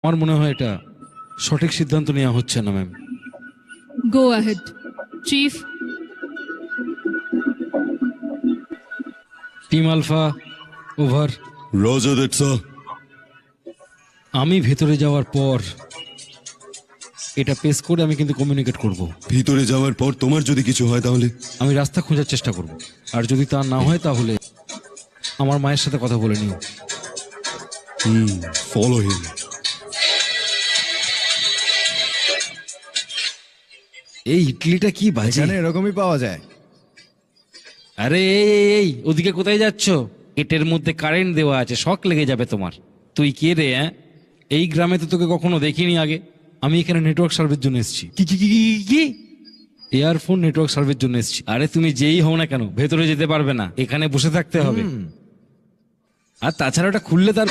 আমার মনে হয় এটা সঠিক সিদ্ধান্ত নেওয়া হচ্ছে না ma'am. Go ahead. Chief, team alpha over. Roger that, sir. আমি ভেতরে যাওয়ার পর এটা পেশ করে আমি কিন্তু কমিউনিকেট করব। ভিতরে যাওয়ার পর তোমার যদি কিছু হয় তাহলে আমি রাস্তা খোঁজার চেষ্টা করব, আর যদি তা না হয় তাহলে আমার মায়ের সাথে কথা বলে নিও। Follow him. এই ইডলিটা কি বাজে! এখানে এরকমই পাওয়া যায়। আরে এই ওদিকে কোথায় যাচ্ছ? গেটের মধ্যে কারেন্ট দেওয়া আছে, শক লেগে যাবে তোমার। তুই কে রে? হ্যাঁ, এই গ্রামে তো তোকে কখনো দেখিনি আগে। আমি এখানে নেটওয়ার্ক সার্ভের জন্য এসেছি। কি এয়ারফোন নেটওয়ার্ক সার্ভের জন্য এসেছি। আরে তুমি যেই হও না কেন ভেতরে যেতে পারবে না, এখানে বসে থাকতে হবে। আর তাছাড়া ওটা খুললে তার